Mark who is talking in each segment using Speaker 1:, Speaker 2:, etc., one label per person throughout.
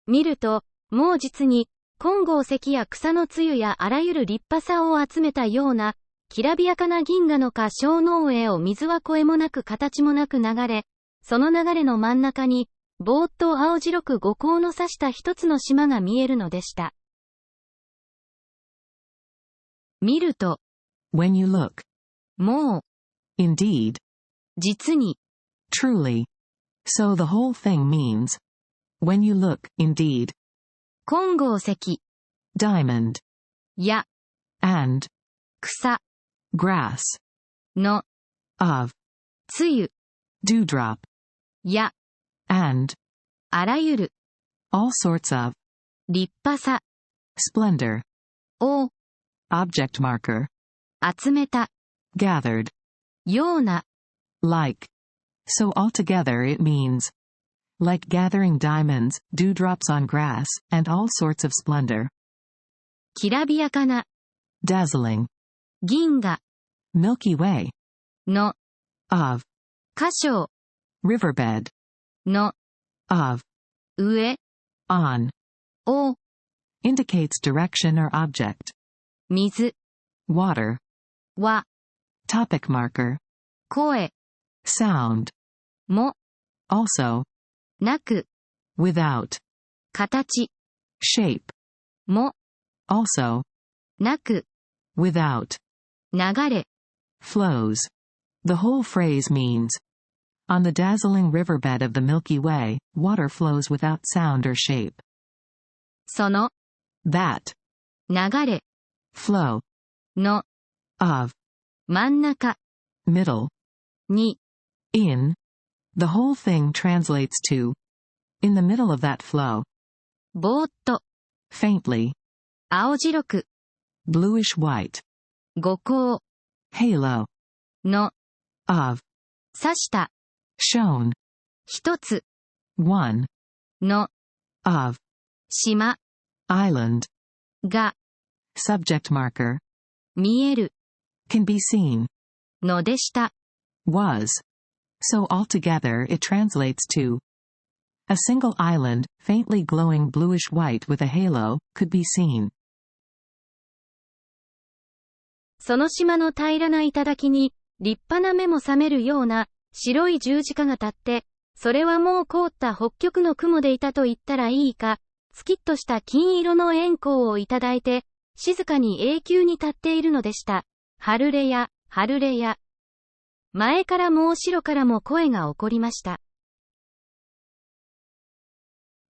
Speaker 1: 見ると、もう実に、金剛石や草の露やあらゆる立派さを集めたような、きらびやかな銀河の花小農営を水は声もなく形もなく流れ、その流れの真ん中に、ぼーっと青白く五光の差した一つの島が見えるのでした。見ると、
Speaker 2: when you look,
Speaker 1: もう、
Speaker 2: indeed,
Speaker 1: 実に、
Speaker 2: truly. So the whole thing means, when you look, indeed,
Speaker 1: 金剛石、
Speaker 2: diamond,
Speaker 1: や、
Speaker 2: and,
Speaker 1: 草、
Speaker 2: grass,
Speaker 1: の、
Speaker 2: of,
Speaker 1: つゆ、
Speaker 2: dewdrop,
Speaker 1: や、
Speaker 2: and,
Speaker 1: あらゆる、
Speaker 2: all sorts of,
Speaker 1: 立派さ、
Speaker 2: splendor,
Speaker 1: を、
Speaker 2: object marker,
Speaker 1: 集めた、
Speaker 2: gathered,
Speaker 1: ような、
Speaker 2: like. So altogether it means, like gathering diamonds, dewdrops on grass, and all sorts of splendor.
Speaker 1: きらびやかな、
Speaker 2: Dazzling.
Speaker 1: 銀河、
Speaker 2: Milky Way.
Speaker 1: の、
Speaker 2: Of.
Speaker 1: 花小、
Speaker 2: Riverbed.
Speaker 1: の、
Speaker 2: Of.
Speaker 1: 上、
Speaker 2: On.
Speaker 1: を、
Speaker 2: Indicates direction or object.
Speaker 1: 水、
Speaker 2: Water.
Speaker 1: は、
Speaker 2: Topic marker.
Speaker 1: 声、
Speaker 2: Sound.
Speaker 1: も、
Speaker 2: Also.
Speaker 1: なく、
Speaker 2: Without.
Speaker 1: 形、
Speaker 2: Shape.
Speaker 1: も、
Speaker 2: Also.
Speaker 1: なく、
Speaker 2: Without.
Speaker 1: 流れ、
Speaker 2: Flows. The whole phrase means, on the dazzling riverbed of the Milky Way, water flows without sound or shape.
Speaker 1: その、
Speaker 2: That.
Speaker 1: 流れ、
Speaker 2: Flow.
Speaker 1: の、
Speaker 2: Of.
Speaker 1: 真ん中、
Speaker 2: Middle.
Speaker 1: に、
Speaker 2: In. The whole thing translates to, in the middle of that flow.
Speaker 1: ぼーっと、
Speaker 2: Faintly.
Speaker 1: 青白く、
Speaker 2: Bluish white.
Speaker 1: 五光、
Speaker 2: Halo.
Speaker 1: の、
Speaker 2: Of.
Speaker 1: 刺した、
Speaker 2: Shown.
Speaker 1: 一つ、
Speaker 2: One.
Speaker 1: の、
Speaker 2: Of.
Speaker 1: 島、
Speaker 2: Island.
Speaker 1: が、
Speaker 2: Subject marker.
Speaker 1: 見える、
Speaker 2: Can be seen.
Speaker 1: のでした。
Speaker 2: Was. So altogether it translates to, a single island, faintly glowing bluish white with a halo, could be seen.
Speaker 1: その島の平らな頂に、立派な目も覚めるような、白い十字架が立って、それはもう凍った北極の雲でいたと言ったらいいか、スキッとした金色の円光をいただいて、静かに永久に立っているのでした。ハルレヤ、ハルレヤ。前からも後ろからも声が起こりました。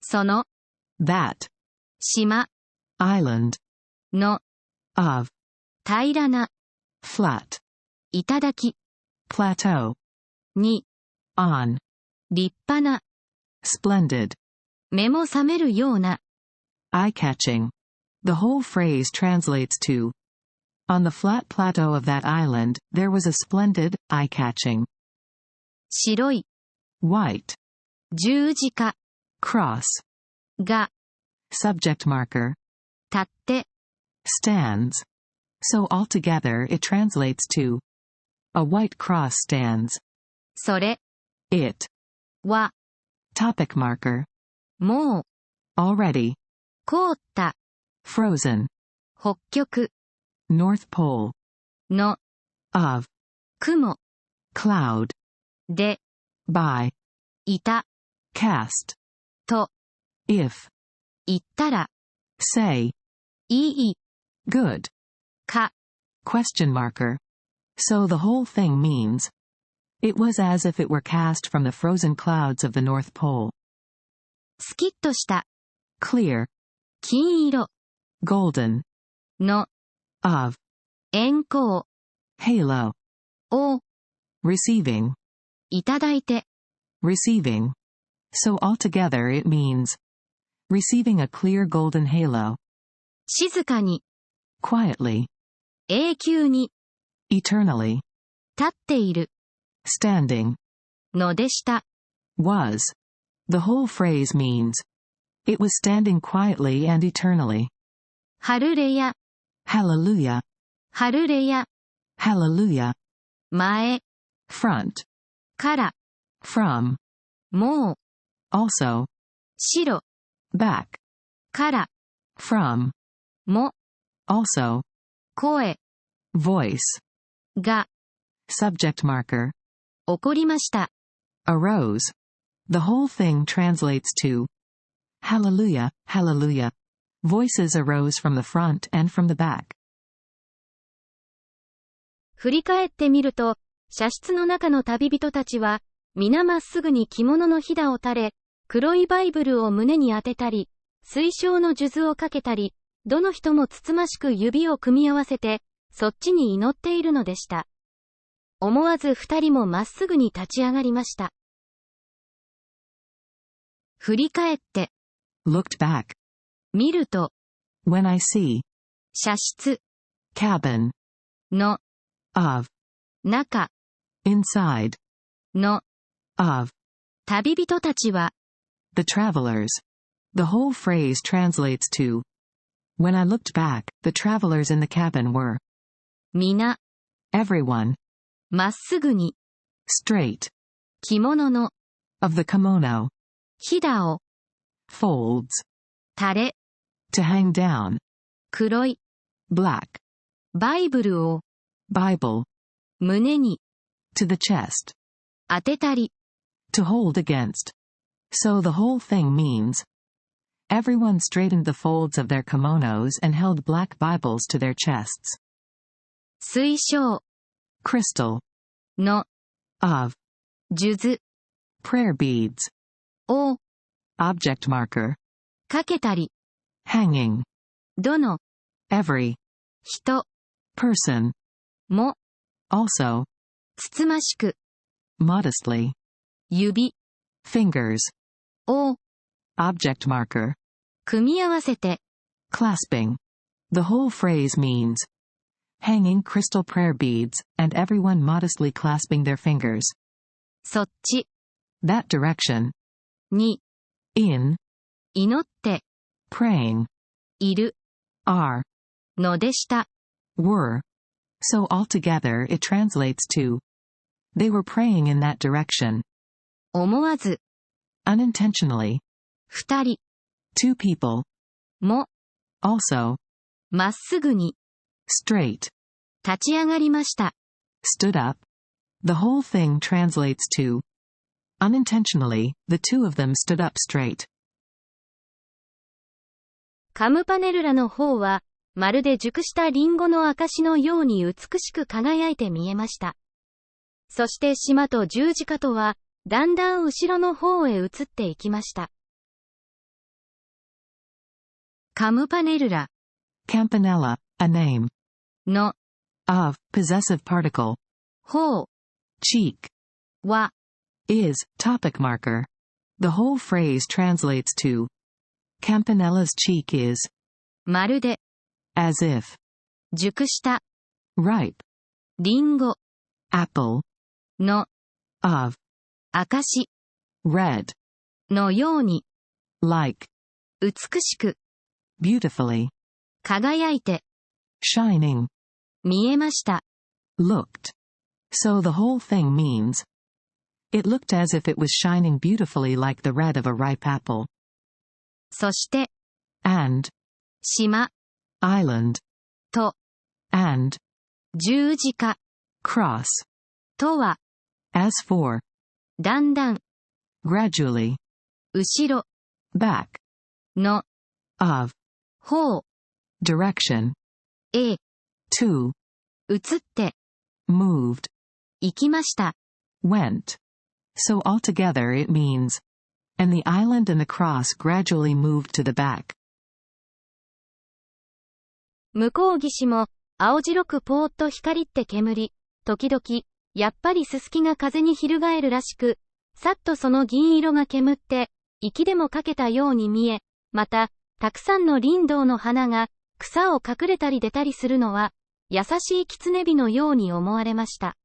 Speaker 1: その、
Speaker 2: That.
Speaker 1: 島、
Speaker 2: Island.
Speaker 1: の、
Speaker 2: Of.
Speaker 1: 平らな、
Speaker 2: Flat.
Speaker 1: 頂
Speaker 2: Plateau.
Speaker 1: に、
Speaker 2: On.
Speaker 1: 立派な、
Speaker 2: Splendid.
Speaker 1: 目も覚めるような、
Speaker 2: Eye-catching. The whole phrase translates to, on the flat plateau of that island, there was a splendid, eye-catching,
Speaker 1: 白い、
Speaker 2: white,
Speaker 1: 十字架、
Speaker 2: cross,
Speaker 1: が、
Speaker 2: subject marker,
Speaker 1: 立って、
Speaker 2: stands. So altogether it translates to, a white cross stands.
Speaker 1: それ、
Speaker 2: It.
Speaker 1: は、
Speaker 2: Topic marker.
Speaker 1: もう、
Speaker 2: Already.
Speaker 1: 凍った、
Speaker 2: Frozen.
Speaker 1: 北極、
Speaker 2: North Pole.
Speaker 1: の、
Speaker 2: Of.
Speaker 1: 雲、
Speaker 2: Cloud.
Speaker 1: で、
Speaker 2: By.
Speaker 1: いた、
Speaker 2: Cast.
Speaker 1: と、
Speaker 2: If.
Speaker 1: 言ったら、
Speaker 2: Say.
Speaker 1: いい、
Speaker 2: Good.
Speaker 1: か、
Speaker 2: Question marker. So the whole thing means, it was as if it were cast from the frozen clouds of the North Pole.
Speaker 1: スキッとした、
Speaker 2: Clear.
Speaker 1: 金色、
Speaker 2: Golden.
Speaker 1: の、
Speaker 2: Of.
Speaker 1: 円光、
Speaker 2: Halo.
Speaker 1: を、
Speaker 2: Receiving.
Speaker 1: いただいて、
Speaker 2: Receiving. So altogether it means, receiving a clear golden halo.
Speaker 1: 静かに、
Speaker 2: Quietly.
Speaker 1: 永久に、
Speaker 2: Eternally.
Speaker 1: 立っている、
Speaker 2: Standing.
Speaker 1: のでした。
Speaker 2: Was. The whole phrase means, it was standing quietly and eternally.
Speaker 1: ハルレヤ、
Speaker 2: Hallelujah.
Speaker 1: ハルレヤ、
Speaker 2: Hallelujah.
Speaker 1: 前、
Speaker 2: Front.
Speaker 1: から、
Speaker 2: From.
Speaker 1: もう、
Speaker 2: Also.
Speaker 1: 白、
Speaker 2: back,
Speaker 1: から、
Speaker 2: from,
Speaker 1: も、
Speaker 2: also,
Speaker 1: 声、
Speaker 2: voice,
Speaker 1: が、
Speaker 2: subject marker,
Speaker 1: 起こりました。
Speaker 2: arose. The whole thing translates to Hallelujah, Hallelujah. Voices arose from the front and from the back.
Speaker 1: 振り返ってみると、車室の中の旅人たちは、皆まっすぐに着物のひだを垂れ、黒いバイブルを胸に当てたり、水晶の数珠をかけたり、どの人もつつましく指を組み合わせて、そっちに祈っているのでした。思わず二人もまっすぐに立ち上がりました。振り返って、
Speaker 2: looked back,
Speaker 1: 見ると、
Speaker 2: when I see,
Speaker 1: 車室、
Speaker 2: cabin,
Speaker 1: の、
Speaker 2: of,
Speaker 1: 中、
Speaker 2: inside,
Speaker 1: の、
Speaker 2: of,
Speaker 1: 旅人たちは、
Speaker 2: the travelers. The whole phrase translates to when I looked back, the travelers in the cabin were
Speaker 1: 皆、
Speaker 2: everyone,
Speaker 1: まっすぐに、
Speaker 2: straight,
Speaker 1: 着物の、
Speaker 2: of the kimono,
Speaker 1: ひだを、
Speaker 2: folds,
Speaker 1: 垂れ、
Speaker 2: to hang down,
Speaker 1: 黒い、
Speaker 2: black,
Speaker 1: バイブルを、
Speaker 2: Bible,
Speaker 1: 胸に、
Speaker 2: to the chest,
Speaker 1: 当てたり、
Speaker 2: to hold against. So the whole thing means everyone straightened the folds of their kimonos and held black Bibles to their chests.
Speaker 1: 水晶、
Speaker 2: Crystal,
Speaker 1: の、
Speaker 2: of,
Speaker 1: 数珠、
Speaker 2: prayer beads,
Speaker 1: を、
Speaker 2: object marker,
Speaker 1: かけたり、
Speaker 2: hanging,
Speaker 1: どの、
Speaker 2: every,
Speaker 1: 人、
Speaker 2: person,
Speaker 1: も、
Speaker 2: also,
Speaker 1: つつましく、
Speaker 2: modestly,
Speaker 1: 指、
Speaker 2: fingers,
Speaker 1: を、
Speaker 2: object marker,
Speaker 1: 組み合わせて、
Speaker 2: clasping. The whole phrase means hanging crystal prayer beads, and everyone modestly clasping their fingers.
Speaker 1: そっち、
Speaker 2: That direction,
Speaker 1: に、
Speaker 2: in,
Speaker 1: 祈って、
Speaker 2: praying,
Speaker 1: いる、
Speaker 2: are,
Speaker 1: のでした。
Speaker 2: were. So altogether it translates to they were praying in that direction.
Speaker 1: 思わず、
Speaker 2: Unintentionally,
Speaker 1: 二人、
Speaker 2: two people,
Speaker 1: も、
Speaker 2: also,
Speaker 1: まっすぐに、
Speaker 2: straight,
Speaker 1: 立ち上がりました。
Speaker 2: stood up. The whole thing translates to unintentionally, the two of them stood up straight.
Speaker 1: カムパネルラの方は、まるで熟したリンゴの証のように美しく輝いて見えました。そして島と十字架とは、だんだん後ろの方へ移っていきました。カムパネルラ
Speaker 2: Campanella, a name,
Speaker 1: の
Speaker 2: of, possessive particle,
Speaker 1: 方
Speaker 2: cheek,
Speaker 1: は
Speaker 2: is, topic marker. The whole phrase translates to Campanella's cheek is,
Speaker 1: まるで
Speaker 2: as if,
Speaker 1: 熟した
Speaker 2: ripe,
Speaker 1: リンゴ
Speaker 2: apple,
Speaker 1: の
Speaker 2: of,
Speaker 1: 証
Speaker 2: red,
Speaker 1: のように
Speaker 2: like,
Speaker 1: 美しく
Speaker 2: beautifully,
Speaker 1: 輝いて
Speaker 2: shining,
Speaker 1: 見えました。
Speaker 2: looked. So the whole thing means it looked as if it was shining beautifully like the red of a ripe apple.
Speaker 1: そして
Speaker 2: And,
Speaker 1: 島
Speaker 2: island,
Speaker 1: と
Speaker 2: and,
Speaker 1: 十字架
Speaker 2: cross,
Speaker 1: とは
Speaker 2: as for,
Speaker 1: だんだん
Speaker 2: gradually,
Speaker 1: 後ろ
Speaker 2: back,
Speaker 1: の
Speaker 2: of,
Speaker 1: 方
Speaker 2: direction,
Speaker 1: へ
Speaker 2: to,
Speaker 1: 移って
Speaker 2: moved,
Speaker 1: 行きました。
Speaker 2: went. So altogether it means, and the island and the cross gradually moved to the back.
Speaker 1: 向こう岸も青白くぽーっと光って煙、時々、やっぱりすすきが風に翻るらしく、さっとその銀色が煙って、息でもかけたように見え、また、たくさんの林道の花が、草を隠れたり出たりするのは、優しい狐火のように思われました。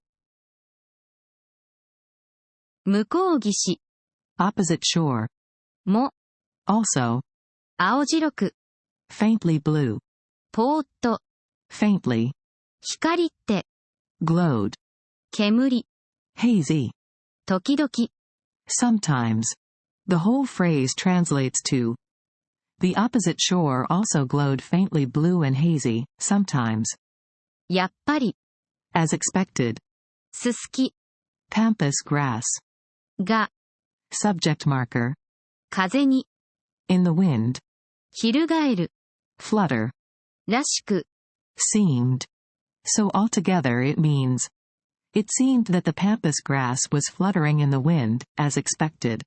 Speaker 1: 向こう岸
Speaker 2: opposite shore,
Speaker 1: も
Speaker 2: also,
Speaker 1: 青白く
Speaker 2: faintly blue,
Speaker 1: ぽーっと
Speaker 2: faintly,
Speaker 1: 光って
Speaker 2: glowed,
Speaker 1: 煙
Speaker 2: hazy,
Speaker 1: 時々
Speaker 2: sometimes. The whole phrase translates to The opposite shore also glowed faintly blue and hazy, sometimes.
Speaker 1: やっぱり、
Speaker 2: As expected.
Speaker 1: すすき、
Speaker 2: Pampas grass.
Speaker 1: が、
Speaker 2: Subject marker.
Speaker 1: 風に、
Speaker 2: In the wind.
Speaker 1: 翻る、
Speaker 2: Flutter.
Speaker 1: らしく、
Speaker 2: Seemed. So altogether it means. It seemed that the pampas grass was fluttering in the wind, as expected.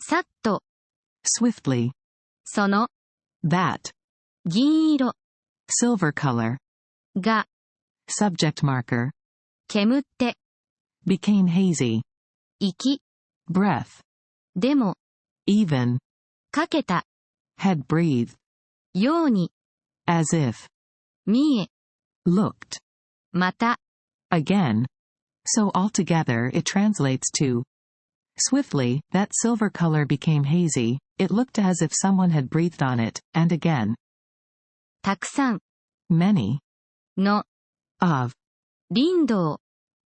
Speaker 1: さっと、
Speaker 2: Swiftly.
Speaker 1: その、
Speaker 2: That.
Speaker 1: 銀色、
Speaker 2: Silver color.
Speaker 1: が、
Speaker 2: Subject marker.
Speaker 1: 煙って、
Speaker 2: Became hazy.
Speaker 1: 息、
Speaker 2: Breath.
Speaker 1: でも、
Speaker 2: Even.
Speaker 1: かけた、
Speaker 2: Had breathed.
Speaker 1: ように、
Speaker 2: As if.
Speaker 1: 見え、
Speaker 2: Looked.
Speaker 1: また、
Speaker 2: Again. So altogether it translates to. Swiftly, that silver color became hazy, it looked as if someone had breathed on it, and again.
Speaker 1: たくさん、
Speaker 2: Many.
Speaker 1: の、
Speaker 2: Of.
Speaker 1: 林道、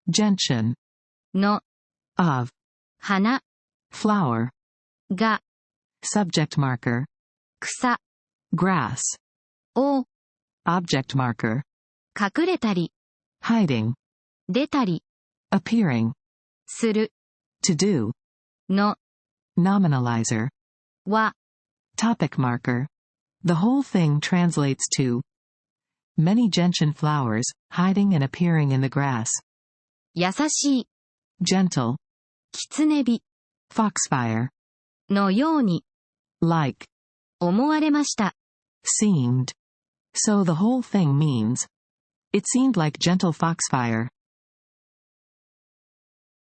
Speaker 2: Gentian.
Speaker 1: の、
Speaker 2: Of.
Speaker 1: 花、
Speaker 2: Flower.
Speaker 1: が、
Speaker 2: Subject marker.
Speaker 1: 草、
Speaker 2: Grass.
Speaker 1: を、
Speaker 2: Object marker.
Speaker 1: 隠れたり、
Speaker 2: Hiding.
Speaker 1: 出たり、
Speaker 2: Appearing.
Speaker 1: する、
Speaker 2: To do.
Speaker 1: の、
Speaker 2: Nominalizer.
Speaker 1: は、
Speaker 2: Topic marker. The whole thing translates to. Many gentian flowers, hiding and appearing in the grass.
Speaker 1: 優しい、
Speaker 2: Gentle.
Speaker 1: 狐火、
Speaker 2: Foxfire.
Speaker 1: のように、
Speaker 2: Like.
Speaker 1: 思われました。
Speaker 2: Seemed. So the whole thing means. It seemed like gentle foxfire,